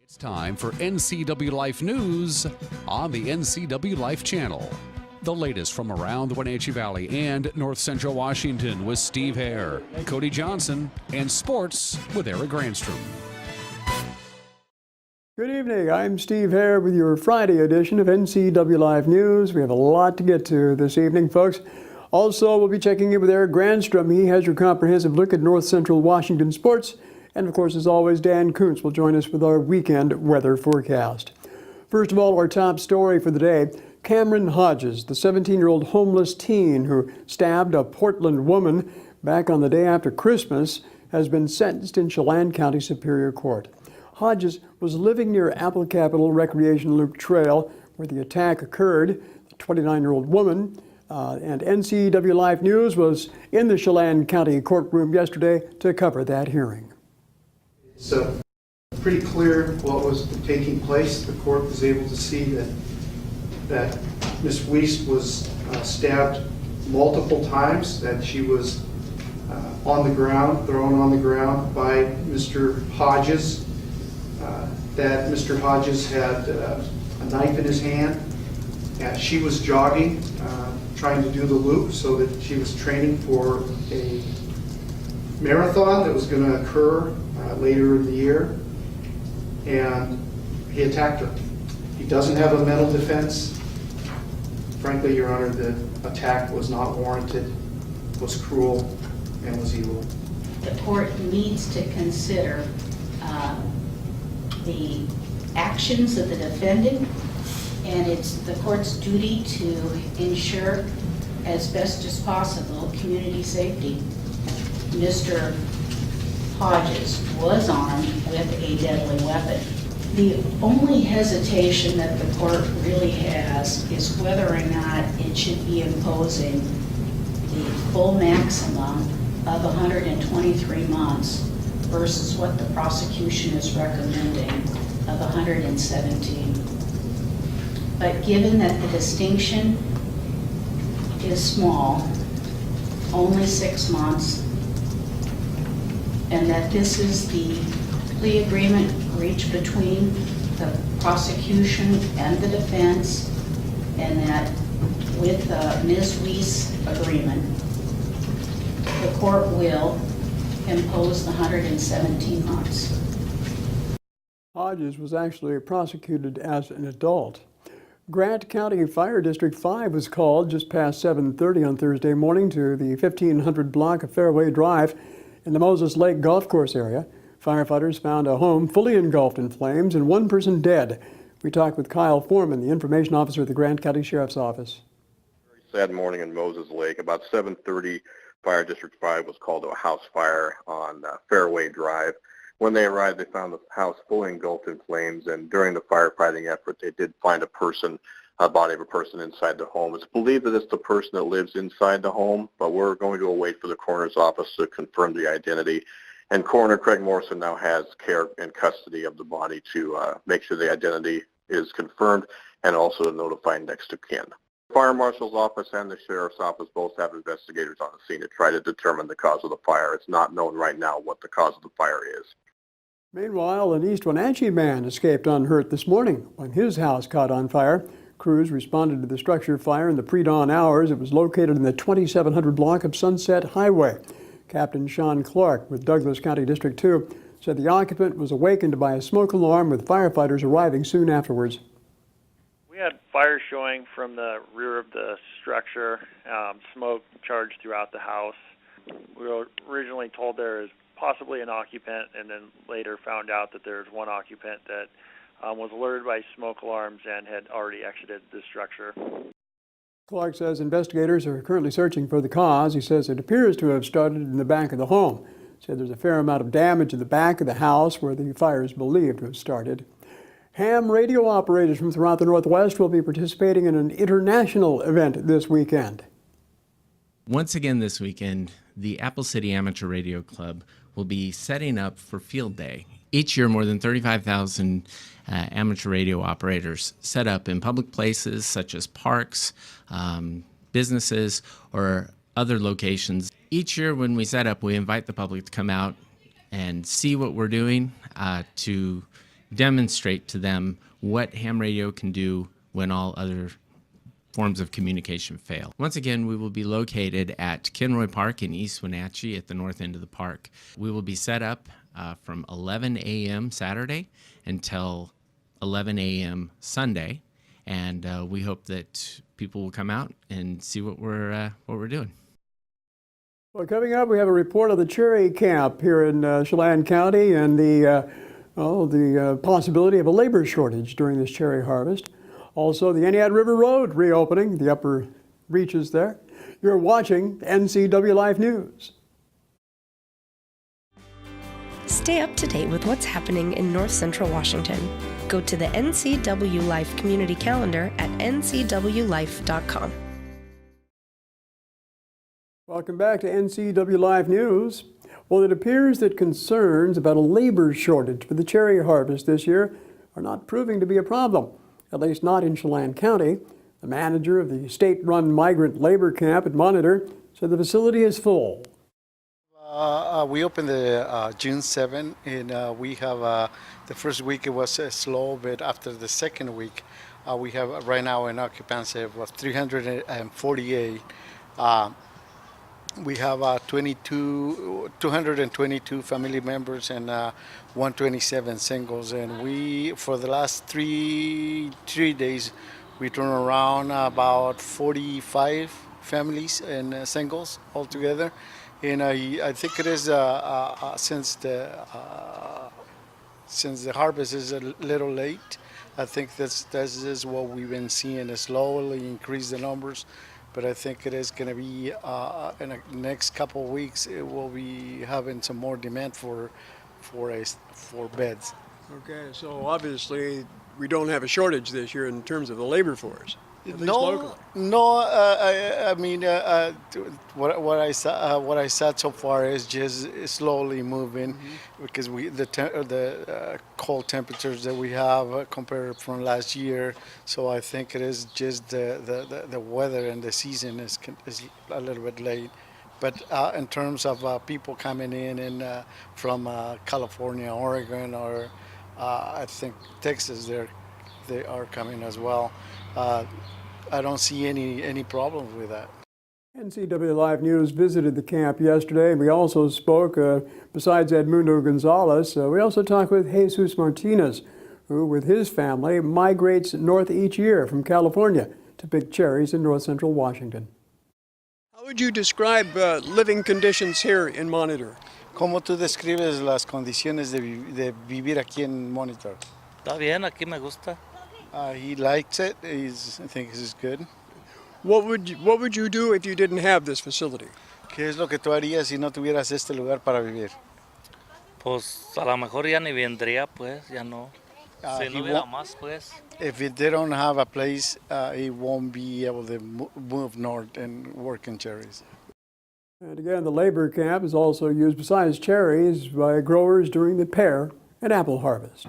It's time for NCW Life News on the NCW Life channel. The latest from around the Wenatchee Valley and North Central Washington with Steve Hare, Cody Johnson, and sports with Eric Granstrom. Good evening, I'm Steve Hare with your Friday edition of NCW Life News. We have a lot to get to this evening, folks. Also, we'll be checking in with Eric Granstrom. He has your comprehensive look at North Central Washington sports. And of course, as always, Dan Kuntz will join us with our weekend weather forecast. First of all, our top story for the day, Cameron Hodges, the 17-year-old homeless teen who stabbed a Portland woman back on the day after Christmas, has been sentenced in Chelan County Superior Court. Hodges was living near Apple Capital Recreation Loop Trail where the attack occurred. The 29-year-old woman and NCW Life News was in the Chelan County courtroom yesterday to cover that hearing. It's pretty clear what was taking place. The court was able to see that Ms. Wiest was stabbed multiple times, that she was on the ground, thrown on the ground by Mr. Hodges, that Mr. Hodges had a knife in his hand. She was jogging, trying to do the loop so that she was training for a marathon that was going to occur later in the year, and he attacked her. He doesn't have a mental defense. Frankly, Your Honor, the attack was not warranted, was cruel, and was illegal. The court needs to consider the actions of the defendant, and it's the court's duty to ensure as best as possible community safety. Mr. Hodges was armed with a deadly weapon. The only hesitation that the court really has is whether or not it should be imposing the full maximum of 123 months versus what the prosecution is recommending of 117. But given that the distinction is small, only 6 months, and that this is the plea agreement reached between the prosecution and the defense, and that with Ms. Wiest's agreement, the court will impose the 117 months. Hodges was actually prosecuted as an adult. Grant County Fire District 5 was called just past 7:30 on Thursday morning to the 1500 block of Fairway Drive in the Moses Lake Golf Course area. Firefighters found a home fully engulfed in flames and one person dead. We talked with Kyle Foreman, the information officer at the Grant County Sheriff's Office. Very sad morning in Moses Lake. About 7:30, Fire District 5 was called to a house fire on Fairway Drive. When they arrived, they found the house fully engulfed in flames, and during the firefighting effort, they did find a body of a person inside the home. It's believed that it's the person that lives inside the home, but we're going to await for the coroner's office to confirm the identity. And Coroner Craig Morrison now has care and custody of the body to make sure the identity is confirmed and also to notify next of kin. The Fire Marshal's office and the Sheriff's office both have investigators on the scene to try to determine the cause of the fire. It's not known right now what the cause of the fire is. Meanwhile, an East Wenatchee man escaped unhurt this morning when his house caught on fire. Crews responded to the structure fire in the pre-dawn hours. It was located in the 2700 block of Sunset Highway. Captain Sean Clark with Douglas County District 2 said the occupant was awakened by a smoke alarm with firefighters arriving soon afterwards. We had fire showing from the rear of the structure, smoke charged throughout the house. We were originally told there is possibly an occupant, and then later found out that there's one occupant that was alerted by smoke alarms and had already exited the structure. Clark says investigators are currently searching for the cause. He says it appears to have started in the back of the home. He said there's a fair amount of damage in the back of the house where the fire is believed to have started. Ham radio operators from throughout the Northwest will be participating in an international event this weekend. Once again this weekend, the Apple City Amateur Radio Club will be setting up for Field Day. Each year, more than 35,000 amateur radio operators set up in public places such as parks, businesses, or other locations. Each year when we set up, we invite the public to come out and see what we're doing, to demonstrate to them what ham radio can do when all other forms of communication fail. Once again, we will be located at Kinroy Park in East Wenatchee at the north end of the park. We will be set up from 11 a.m. Saturday until 11 a.m. Sunday, and we hope that people will come out and see what we're doing. Well, coming up, we have a report of the cherry camp here in Chelan County and the possibility of a labor shortage during this cherry harvest. Also, the Entiat River Road reopening, the upper reaches there. You're watching NCW Life News. Stay up to date with what's happening in North Central Washington. Go to the NCW Life Community Calendar at ncwlife.com. Welcome back to NCW Live News. Well, it appears that concerns about a labor shortage for the cherry harvest this year are not proving to be a problem, at least not in Chelan County. The manager of the state-run migrant labor camp at Monitor said the facility is full. We opened the June 7, and we have the first week it was slow, but after the second week, we have right now an occupancy of 348. We have 222 family members and 127 singles, and we, for the last three days, we turn around about 45 families and singles altogether. And I think it is since the harvest is a little late, I think this is what we've been seeing, is slowly increase the numbers. But I think it is going to be in the next couple of weeks, it will be having some more demand for beds. Okay, so obviously we don't have a shortage this year in terms of the labor force. No. I mean, what I saw so far is just slowly moving, because the cold temperatures that we have compared from last year. So I think it is just the weather and the season is a little bit late. But in terms of people coming in and from California, Oregon, or I think Texas, they are coming as well. I don't see any problems with that. NCW Live News visited the camp yesterday. We also spoke, besides Edmundo Gonzalez, we also talked with Jesus Martinez, who with his family migrates north each year from California to pick cherries in north central Washington. How would you describe living conditions here in Monitor? ¿Cómo tú describes las condiciones de vivir aquí en Monitor? Está bien, aquí me gusta. He likes it. I think it's good. What would you do if you didn't have this facility? ¿Qué es lo que tú harías si no tuvieras este lugar para vivir? Pues a lo mejor ya ni vendría, pues, ya no. Si no hubiera más, pues. If they don't have a place, he won't be able to move north and work in cherries. And again, the labor camp is also used, besides cherries, by growers during the pear and apple harvest.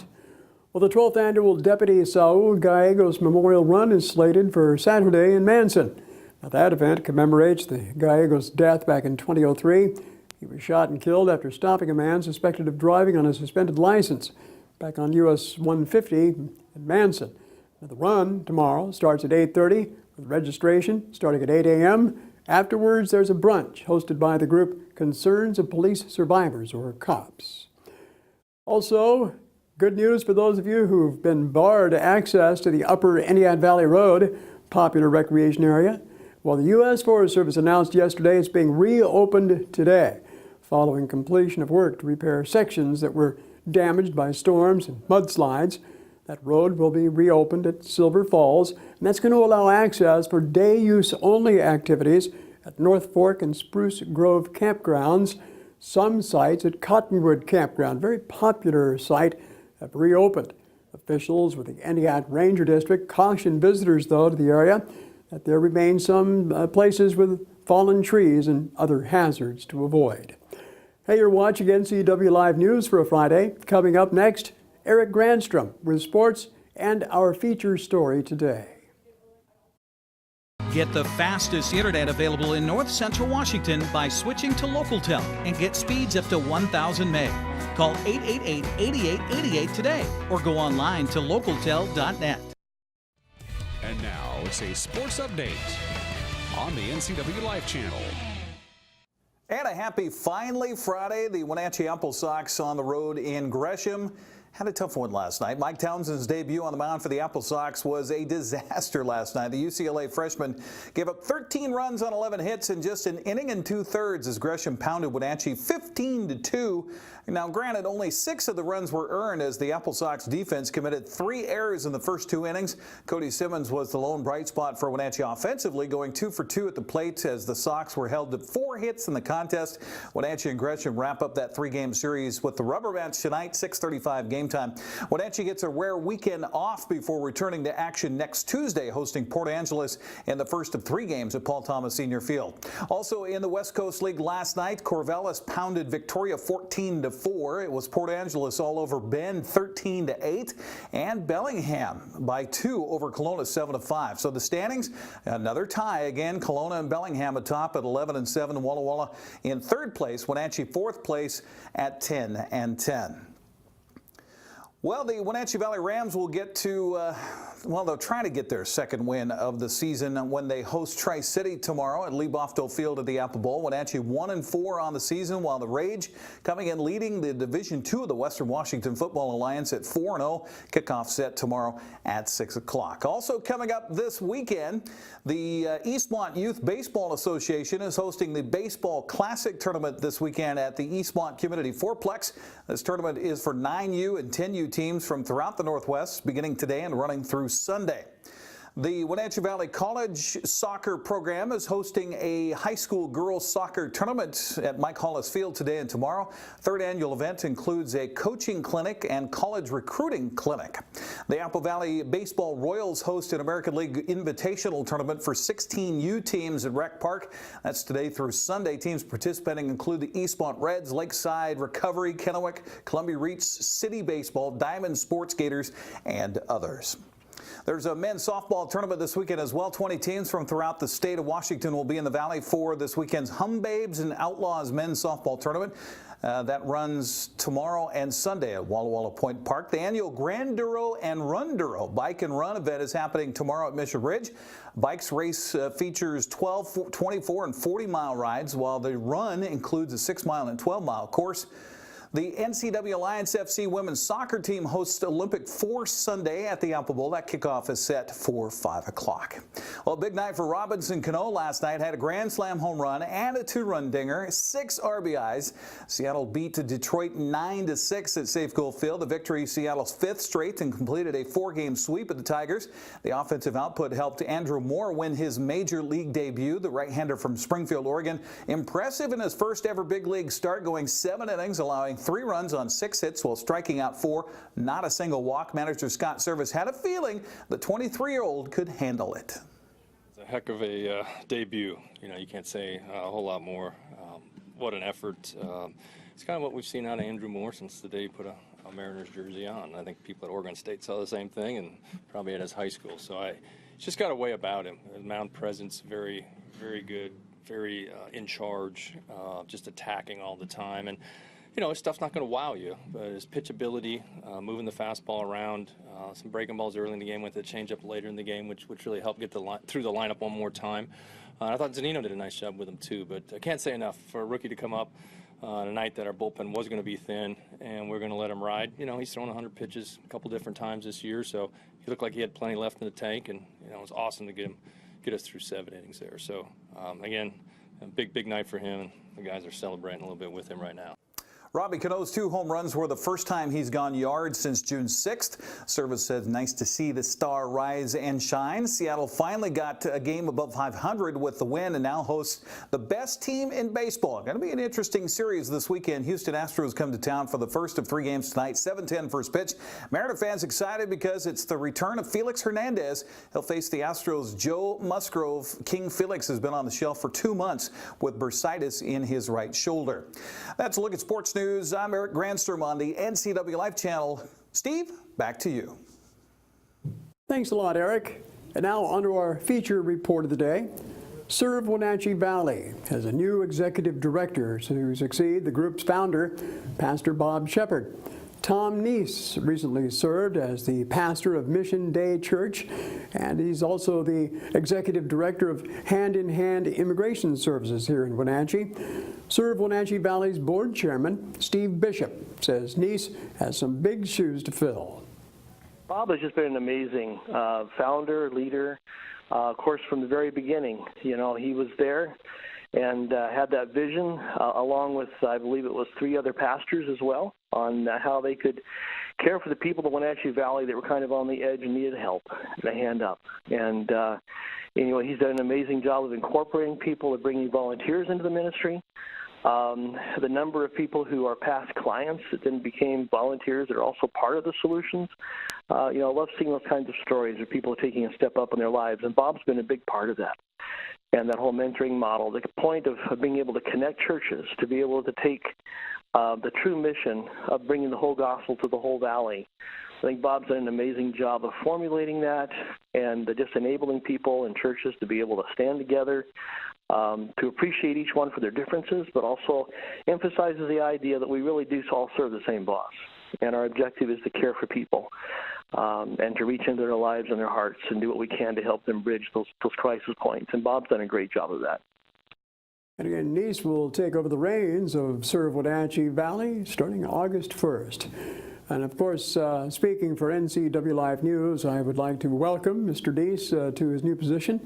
Well, the 12th annual Deputy Saul Gallegos Memorial Run is slated for Saturday in Manson. Now, that event commemorates the Gallegos' death back in 2003. He was shot and killed after stopping a man suspected of driving on a suspended license back on US 150 in Manson. Now, the run tomorrow starts at 8:30 with registration starting at 8 a.m. Afterwards, there's a brunch hosted by the group Concerns of Police Survivors, or COPS. Also, good news for those of you who've been barred access to the upper Entiat Valley Road, popular recreation area. Well, the U.S. Forest Service announced yesterday it's being reopened today, following completion of work to repair sections that were damaged by storms and mudslides. That road will be reopened at Silver Falls, and that's going to allow access for day-use only activities at North Fork and Spruce Grove campgrounds. Some sites at Cottonwood Campground, very popular site, have reopened. Officials with the Entiat Ranger District caution visitors, though, to the area that there remain some places with fallen trees and other hazards to avoid. Hey, you're watching NCW Live News for a Friday. Coming up next, Eric Grandstrom with sports and our feature story today. Get the fastest internet available in North Central Washington by switching to LocalTel and get speeds up to 1,000 meg. Call 888-8888 today or go online to localtel.net. And now it's a sports update on the NCW Life Channel. And a happy finally Friday. The Wenatchee Apple Sox on the road in Gresham had a tough one last night. Mike Townsend's debut on the mound for the Apple Sox was a disaster last night. The UCLA freshman gave up 13 runs on 11 hits in just an inning and 2/3 as Gresham pounded Wenatchee 15-2. Now, granted, only 6 of the runs were earned as the Apple Sox defense committed 3 errors in the first 2 innings. Cody Simmons was the lone bright spot for Wenatchee offensively, going 2 for 2 at the plate as the Sox were held to 4 hits in the contest. Wenatchee and Gresham wrap up that 3-game series with the rubber match tonight, 6:35 game time. Wenatchee gets a rare weekend off before returning to action next Tuesday, hosting Port Angeles in the first of 3 games at Paul Thomas Senior Field. Also in the West Coast League last night, Corvallis pounded Victoria 14-4. It was Port Angeles all over Bend 13-8, and Bellingham by 2 over Kelowna 7-5. So the standings, another tie again. Kelowna and Bellingham atop at 11-7. Walla Walla in 3rd place. Wenatchee 4th place at 10-10. Well, the Wenatchee Valley Rams will get to, they'll try to get their 2nd win of the season when they host Tri-City tomorrow at Lee Bofto Field at the Apple Bowl. Wenatchee 1-4 on the season, while the Rage coming in leading the Division II of the Western Washington Football Alliance at 4-0. Kickoff set tomorrow at 6 o'clock. Also coming up this weekend, the Eastmont Youth Baseball Association is hosting the Baseball Classic Tournament this weekend at the Eastmont Community Fourplex. This tournament is for 9U and 10U teams from throughout the Northwest, beginning today and running through Sunday. The Wenatchee Valley College soccer program is hosting a high school girls soccer tournament at Mike Hollis Field today and tomorrow. 3rd annual event includes a coaching clinic and college recruiting clinic. The Apple Valley Baseball Royals host an American League Invitational tournament for 16U teams at Rec Park. That's today through Sunday. Teams participating include the Eastmont Reds, Lakeside, Recovery, Kennewick, Columbia Reach, City Baseball, Diamond Sports Gators, and others. There's a men's softball tournament this weekend as well. 20 teams from throughout the state of Washington will be in the Valley for this weekend's Hum Babes and Outlaws men's softball tournament. That runs tomorrow and Sunday at Walla Walla Point Park. The annual Grand Duro and Run Duro bike and run event is happening tomorrow at Mission Ridge. Bikes race features 12, 24, and 40-mile rides, while the run includes a 6-mile and 12-mile course. The NCW Alliance FC women's soccer team hosts Olympic Force Sunday at the Apple Bowl. That kickoff is set for 5 o'clock. Well, big night for Robinson Cano last night. Had a grand slam home run and a 2-run dinger, 6 RBIs. Seattle beat Detroit 9-6 at Safeco Field. The victory, Seattle's 5th straight, and completed a 4-game sweep of the Tigers. The offensive output helped Andrew Moore win his major league debut. The right-hander from Springfield, Oregon, impressive in his first ever big league start, going 7 innings, allowing 3 runs on 6 hits while striking out 4, not a single walk. Manager Scott Service had a feeling the 23-year-old could handle it. It's a heck of a debut. You know, you can't say a whole lot more. What an effort. It's kind of what we've seen out of Andrew Moore since the day he put a Mariners jersey on. I think people at Oregon State saw the same thing, and probably at his high school. So it's just got a way about him. His mound presence, very, very good, very in charge, just attacking all the time. And you know, his stuff's not going to wow you, but his pitch ability, moving the fastball around, some breaking balls early in the game with a changeup later in the game, which really helped get through the lineup one more time. I thought Zanino did a nice job with him too, but I can't say enough for a rookie to come up on a night that our bullpen was going to be thin, and we're going to let him ride. You know, he's thrown 100 pitches a couple different times this year, so he looked like he had plenty left in the tank, and you know, it was awesome to get us through 7 innings there. So again, a big night for him, and the guys are celebrating a little bit with him right now. Robbie Cano's 2 home runs were the first time he's gone yards since June 6th. Service says nice to see the star rise and shine. Seattle finally got a game above 500 with the win and now hosts the best team in baseball. Going to be an interesting series this weekend. Houston Astros come to town for the first of 3 games tonight. 7:10 first pitch. Mariner fans excited because it's the return of Felix Hernandez. He'll face the Astros' Joe Musgrove. King Felix has been on the shelf for 2 months with bursitis in his right shoulder. That's a look at sports news. I'm Eric Grandstrom on the NCW Life Channel. Steve, back to you. Thanks a lot, Eric. And now on to our feature report of the day. Serve Wenatchee Valley has a new executive director to succeed the group's founder, Pastor Bob Shepard. Tom Neese recently served as the pastor of Mission Day Church, and he's also the executive director of Hand in Hand Immigration Services here in Wenatchee. Serve Wenatchee Valley's board chairman, Steve Bishop, says Neese has some big shoes to fill. Bob has just been an amazing founder, leader. Of course, from the very beginning, he was there and had that vision along with, I believe it was 3 other pastors as well, on how they could care for the people of the Wenatchee Valley that were kind of on the edge and needed help, and a hand up. And he's done an amazing job of incorporating people and bringing volunteers into the ministry. The number of people who are past clients that then became volunteers that are also part of the solutions. I love seeing those kinds of stories of people taking a step up in their lives, and Bob's been a big part of that. And that whole mentoring model, the point of being able to connect churches, to be able to take the true mission of bringing the whole gospel to the whole valley. I think Bob's done an amazing job of formulating that and just enabling people and churches to be able to stand together, to appreciate each one for their differences, but also emphasizes the idea that we really do all serve the same boss. And our objective is to care for people and to reach into their lives and their hearts and do what we can to help them bridge those crisis points. And Bob's done a great job of that. And again, Neese will take over the reins of Serve Wenatchee Valley starting August 1st. And of course, speaking for NCW Life News, I would like to welcome Mr. Neese to his new position,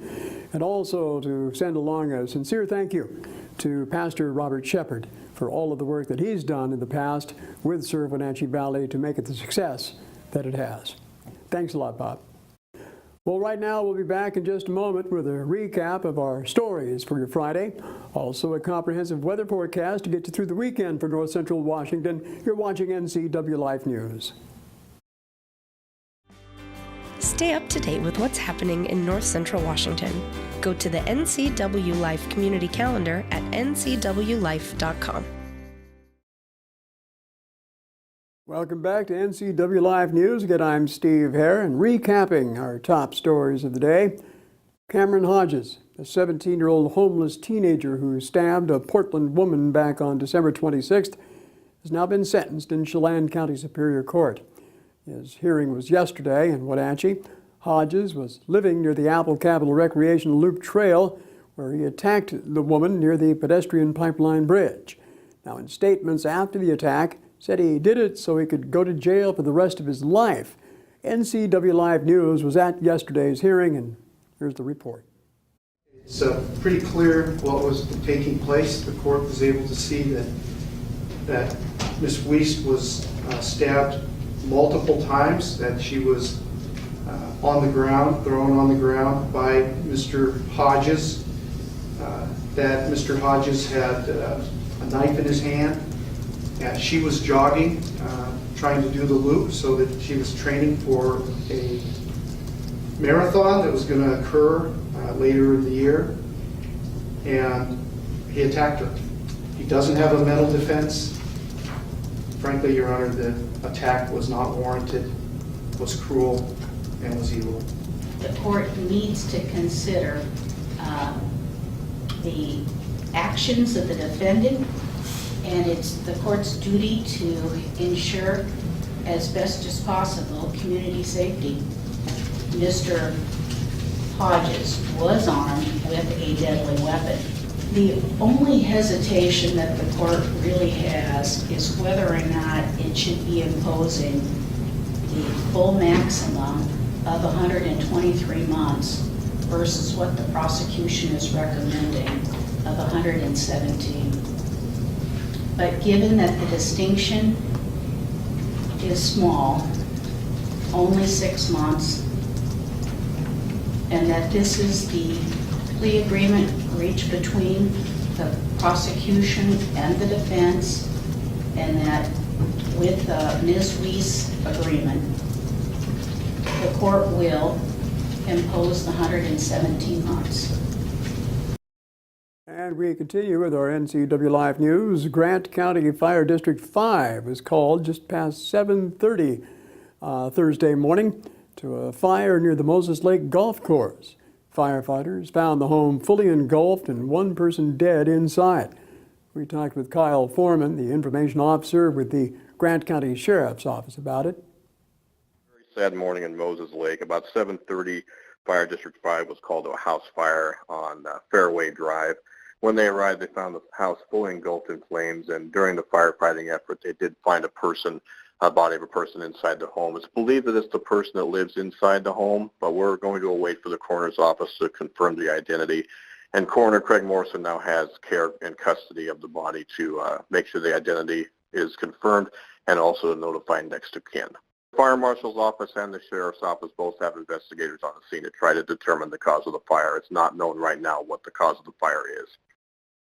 and also to send along a sincere thank you to Pastor Robert Shepard for all of the work that he's done in the past with Serve Wenatchee Valley to make it the success that it has. Thanks a lot, Bob. Well, right now we'll be back in just a moment with a recap of our stories for your Friday. Also a comprehensive weather forecast to get you through the weekend for North Central Washington. You're watching NCW Life News. Stay up to date with what's happening in North Central Washington. Go to the NCW Life Community Calendar at ncwlife.com. Welcome back to NCW Live News. Again, I'm Steve Hare, and recapping our top stories of the day. Cameron Hodges, a 17-year-old homeless teenager who stabbed a Portland woman back on December 26th, has now been sentenced in Chelan County Superior Court. His hearing was yesterday in Wenatchee. Hodges was living near the Apple Capital Recreation Loop Trail, where he attacked the woman near the pedestrian pipeline bridge. Now, in statements after the attack, said he did it so he could go to jail for the rest of his life. NCW Live News was at yesterday's hearing, and here's the report. It's pretty clear what was taking place. The court was able to see that Ms. Wiest was stabbed multiple times, that she was on the ground, thrown on the ground by Mr. Hodges, that Mr. Hodges had a knife in his hand. She was jogging, trying to do the loop so that she was training for a marathon that was going to occur later in the year, and he attacked her. He doesn't have a mental defense. Frankly, Your Honor, the attack was not warranted, was cruel, and was evil. The court needs to consider the actions of the defendant, and it's the court's duty to ensure as best as possible community safety. Mr. Hodges was armed with a deadly weapon. The only hesitation that the court really has is whether or not it should be imposing the full maximum of 123 months versus what the prosecution is recommending of 117. But given that the distinction is small, only 6 months, and that this is the plea agreement reached between the prosecution and the defense, and that with Ms. Wiest's agreement, the court will impose the 117 months. And we continue with our NCW Live News. Grant County Fire District 5 was called just past 7:30 Thursday morning to a fire near the Moses Lake Golf Course. Firefighters found the home fully engulfed and one person dead inside. We talked with Kyle Foreman, the information officer with the Grant County Sheriff's Office, about it. Very sad morning in Moses Lake. About 7:30, Fire District 5 was called to a house fire on Fairway Drive. When they arrived, they found the house fully engulfed in flames, and during the firefighting effort, they did find a body of a person inside the home. It's believed that it's the person that lives inside the home, but we're going to await for the coroner's office to confirm the identity. And Coroner Craig Morrison now has care and custody of the body to make sure the identity is confirmed and also to notify next of kin. The Fire Marshal's office and the Sheriff's office both have investigators on the scene to try to determine the cause of the fire. It's not known right now what the cause of the fire is.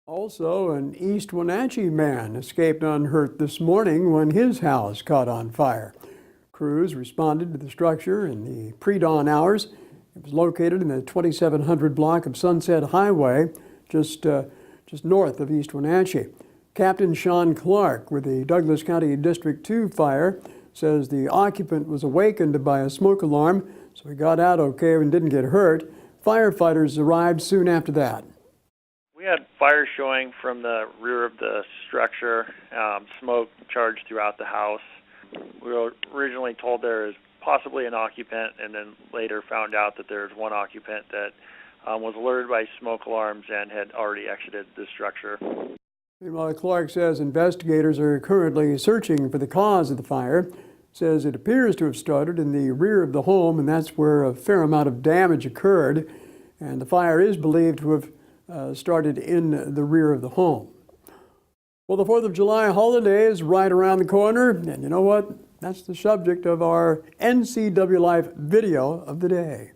Also, an East Wenatchee man escaped unhurt this morning when his house caught on fire. Crews responded to the structure in the pre-dawn hours. It was located in the 2700 block of Sunset Highway, just north of East Wenatchee. Captain Sean Clark with the Douglas County District 2 Fire says the occupant was awakened by a smoke alarm, so he got out okay and didn't get hurt. Firefighters arrived soon after that. We had fire showing from the rear of the structure, smoke charged throughout the house. We were originally told there is possibly an occupant, and then later found out that there's one occupant that was alerted by smoke alarms and had already exited the structure. Meanwhile, Clark says investigators are currently searching for the cause of the fire. Says it appears to have started in the rear of the home, and that's where a fair amount of damage occurred. And the fire is believed to have started in the rear of the home. Well, the 4th of July holiday is right around the corner, and you know what? That's the subject of our NCW Life video of the day.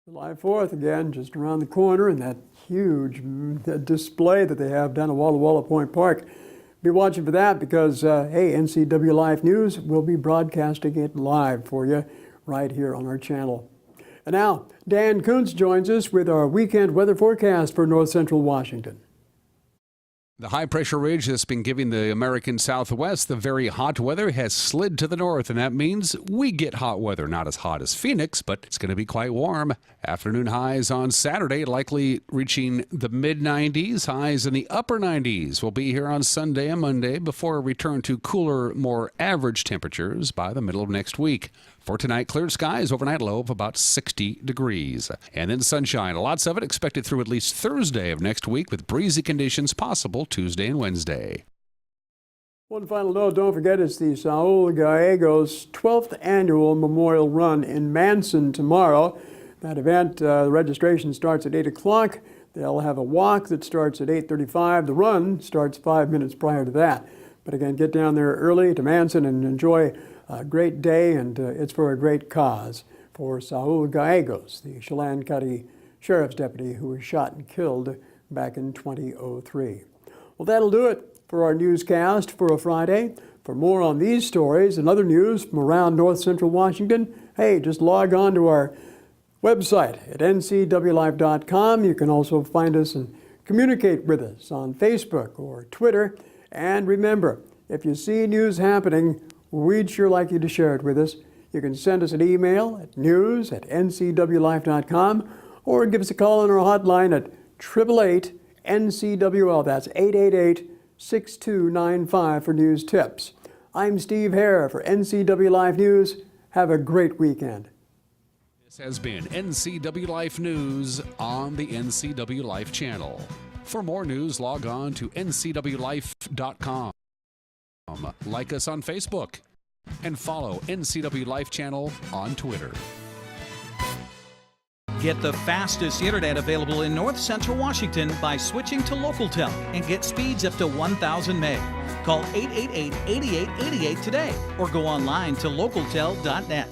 July 4th, again, just around the corner, and that huge display that they have down at Walla Walla Point Park. Be watching for that because, hey, NCW Life News will be broadcasting it live for you right here on our channel. And now, Dan Kuntz joins us with our weekend weather forecast for north central Washington. The high-pressure ridge that's been giving the American Southwest the very hot weather has slid to the north, and that means we get hot weather. Not as hot as Phoenix, but it's going to be quite warm. Afternoon highs on Saturday likely reaching the mid-90s. Highs in the upper 90s will be here on Sunday and Monday before a return to cooler, more average temperatures by the middle of next week. For tonight, clear skies, overnight low of about 60 degrees. And then sunshine, lots of it expected through at least Thursday of next week with breezy conditions possible Tuesday and Wednesday. One final note, don't forget it's the Saul Gallegos 12th Annual Memorial Run in Manson tomorrow. That event, the registration starts at 8 o'clock. They'll have a walk that starts at 8:35. The run starts 5 minutes prior to that. But again, get down there early to Manson and enjoy a great day, and it's for a great cause for Saul Gallegos, the Chelan County Sheriff's deputy who was shot and killed back in 2003. Well, that'll do it for our newscast for a Friday. For more on these stories and other news from around north central Washington, hey, just log on to our website at ncwlife.com. You can also find us and communicate with us on Facebook or Twitter. And remember, if you see news happening, we'd sure like you to share it with us. You can send us an email at news@ncwlife.com or give us a call on our hotline at 888-NCWL. That's 888-6295 for news tips. I'm Steve Hare for NCW Life News. Have a great weekend. This has been NCW Life News on the NCW Life channel. For more news, log on to ncwlife.com. Like us on Facebook and follow NCW Life channel on Twitter. Get the fastest internet available in north central Washington by switching to LocalTel and get speeds up to 1,000 meg. Call 888-8888 today or go online to localtel.net.